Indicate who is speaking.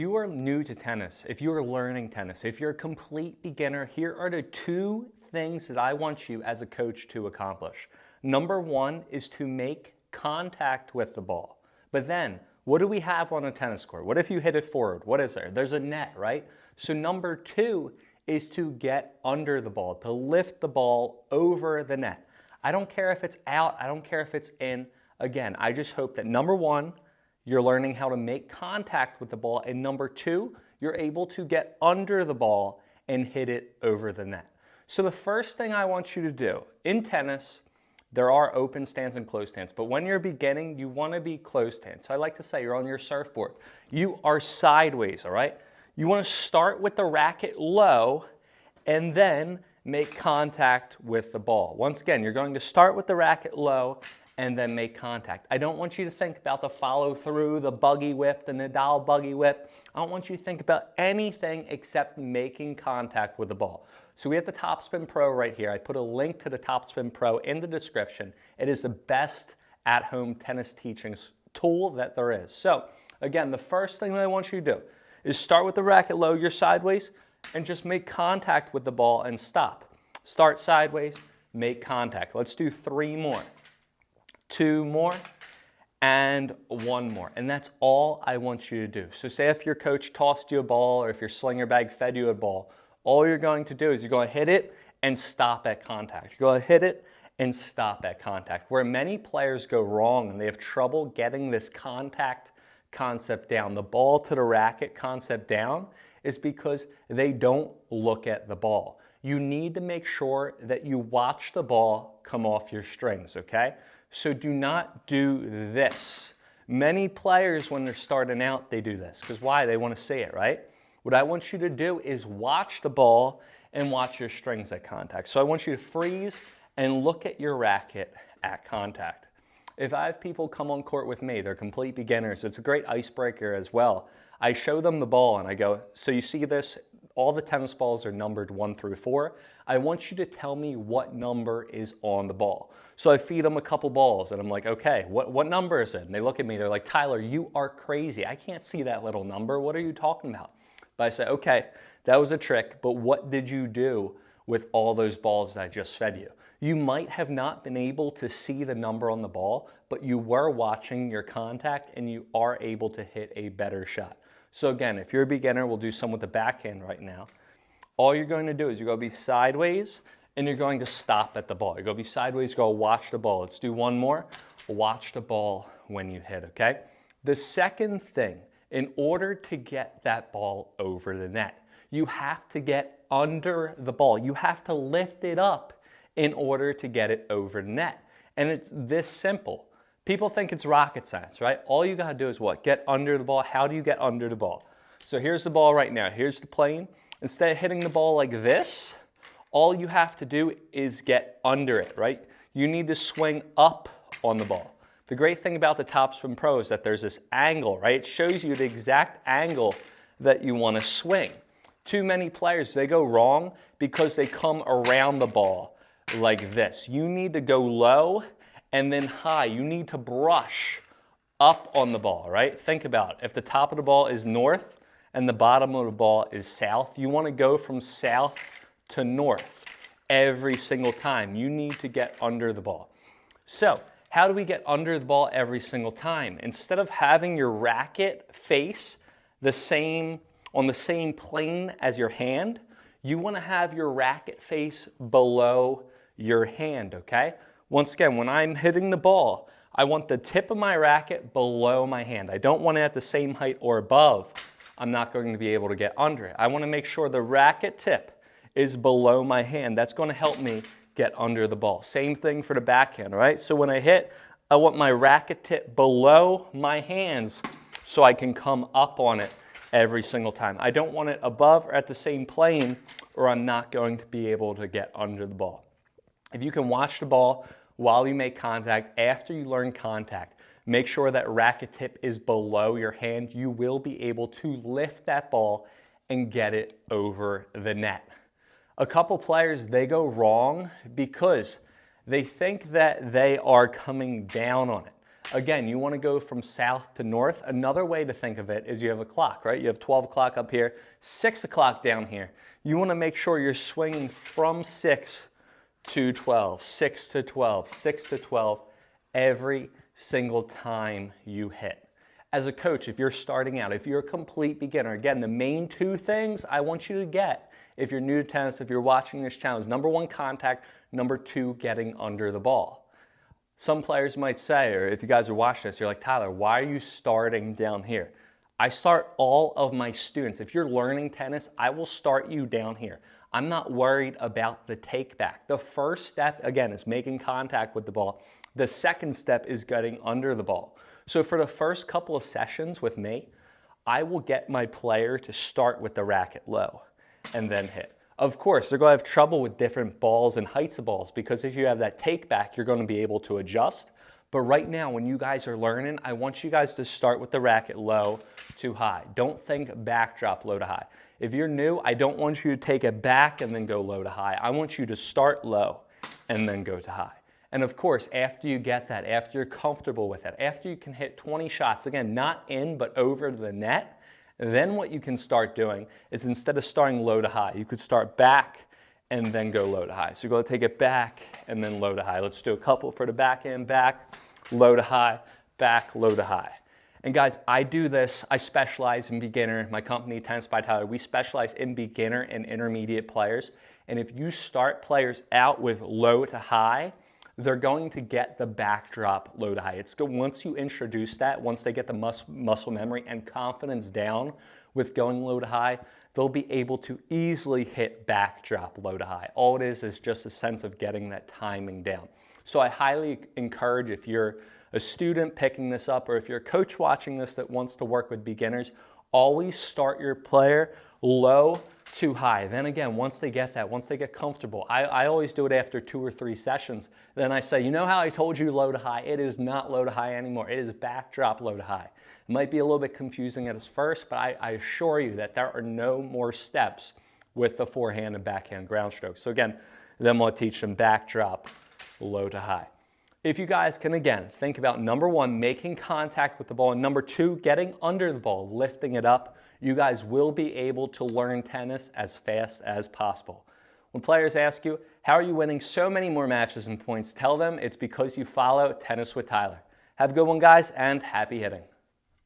Speaker 1: you are new to tennis, if you are learning tennis, if you're a complete beginner, here are the two things that I want you as a coach to accomplish. Number one is to make contact with the ball. But then, what do we have on a tennis court? What if you hit it forward? What is there? There's a net, right? So number two is to get under the ball, to lift the ball over the net. I don't care if it's out, I don't care if it's in. Again, I just hope that number one, you're learning how to make contact with the ball, and number two, you're able to get under the ball and hit it over the net. So the first thing I want you to do, in tennis, there are open stance and closed stance, but when you're beginning, you want to be closed stance. So I like to say you're on your surfboard. You are sideways, all right? You want to start with the racket low and then make contact with the ball. Once again, you're going to start with the racket low and then make contact. I don't want you to think about the follow through, the buggy whip, the Nadal buggy whip. I don't want you to think about anything except making contact with the ball. So we have the Topspin Pro right here. I put a link to the Topspin Pro in the description. It is the best at-home tennis teaching tool that there is. So again, the first thing that I want you to do is start with the racket low, you're sideways, and just make contact with the ball and stop. Start sideways, make contact. Let's do 3 more. 2 more, and 1 more. And that's all I want you to do. So say if your coach tossed you a ball or if your slinger bag fed you a ball, all you're going to do is you're going to hit it and stop at contact. You're going to hit it and stop at contact. Where many players go wrong and they have trouble getting this contact concept down, the ball to the racket concept down, is because they don't look at the ball. You need to make sure that you watch the ball come off your strings, okay? So do not do this. Many players, when they're starting out, they do this. Because why? They want to see it, right? What I want you to do is watch the ball and watch your strings at contact. So I want you to freeze and look at your racket at contact. If I have people come on court with me, they're complete beginners. It's a great icebreaker as well. I show them the ball and I go, so you see this? All the tennis balls are numbered 1 through 4. I want you to tell me what number is on the ball. So I feed them a couple balls and I'm like, okay, what number is it? And they look at me, they're like, Tyler, you are crazy. I can't see that little number. What are you talking about? But I say, okay, that was a trick, but what did you do with all those balls that I just fed you? You might have not been able to see the number on the ball, but you were watching your contact and you are able to hit a better shot. So again, if you're a beginner, we'll do some with the backhand right now. All you're going to do is you're going to be sideways and you're going to stop at the ball. You're going to be sideways, go watch the ball. Let's do 1 more. Watch the ball when you hit, okay? The second thing, in order to get that ball over the net, you have to get under the ball. You have to lift it up in order to get it over the net. And it's this simple. People think it's rocket science, right? All you gotta do is what? Get under the ball. How do you get under the ball? So here's the ball right now. Here's the plane. Instead of hitting the ball like this, all you have to do is get under it, right? You need to swing up on the ball. The great thing about the Topspin Pro is that there's this angle, right? It shows you the exact angle that you want to swing. Too many players, they go wrong because they come around the ball like this. You need to go low and then high. You need to brush up on the ball, right? Think about it. If the top of the ball is north and the bottom of the ball is south, you want to go from south to north every single time. You need to get under the ball. So how do we get under the ball every single time? Instead of having your racket face on the same plane as your hand, you want to have your racket face below your hand, okay? Once again, when I'm hitting the ball, I want the tip of my racket below my hand. I don't want it at the same height or above. I'm not going to be able to get under it. I want to make sure the racket tip is below my hand. That's going to help me get under the ball. Same thing for the backhand, right? So when I hit, I want my racket tip below my hands so I can come up on it every single time. I don't want it above or at the same plane or I'm not going to be able to get under the ball. If you can watch the ball while you make contact, after you learn contact, make sure that racket tip is below your hand. You will be able to lift that ball and get it over the net. A couple players, they go wrong because they think that they are coming down on it. Again, you want to go from south to north. Another way to think of it is you have a clock, right? You have 12 o'clock up here, 6 o'clock down here. You want to make sure you're swinging from 6 to 12, 6 to 12, 6 to 12 every single time you hit. As a coach, if you're starting out, if you're a complete beginner, again, the main two things I want you to get if you're new to tennis, if you're watching this channel, is number one, contact, number two, getting under the ball. Some players might say, or if you guys are watching this, you're like, Tyler, why are you starting down here? I start all of my students. If you're learning tennis, I will start you down here. I'm not worried about the take back. The first step, again, is making contact with the ball. The second step is getting under the ball. So for the first couple of sessions with me, I will get my player to start with the racket low and then hit. Of course, they're going to have trouble with different balls and heights of balls because if you have that take back, you're going to be able to adjust. But right now, when you guys are learning, I want you guys to start with the racket low to high. Don't think backdrop low to high. If you're new, I don't want you to take it back and then go low to high. I want you to start low and then go to high. And of course, after you get that, after you're comfortable with it, after you can hit 20 shots, again, not in, but over the net, then what you can start doing is instead of starting low to high, you could start back and then go low to high. So you're going to take it back and then low to high. Let's do a couple for the backhand, back, low to high, back, low to high. And guys, I do this, I specialize in beginner. My company, Tennis by Tyler, we specialize in beginner and intermediate players. And if you start players out with low to high, they're going to get the backdrop low to high. It's good once you introduce that, once they get the muscle memory and confidence down with going low to high, they'll be able to easily hit backdrop low to high. All it is just a sense of getting that timing down. So I highly encourage, if you're a student picking this up or if you're a coach watching this that wants to work with beginners, always start your player low to high. Then again, once they get that, once they get comfortable, I always do it after 2 or 3 sessions. Then I say, you know how I told you low to high? It is not low to high anymore. It is backdrop low to high. It might be a little bit confusing at its first, but I assure you that there are no more steps with the forehand and backhand ground stroke. So again, then we'll teach them backdrop low to high. If you guys can, again, think about number one, making contact with the ball, and number two, getting under the ball, lifting it up, you guys will be able to learn tennis as fast as possible. When players ask you, how are you winning so many more matches and points? Tell them it's because you follow Tennis with Tyler. Have a good one, guys, and happy hitting.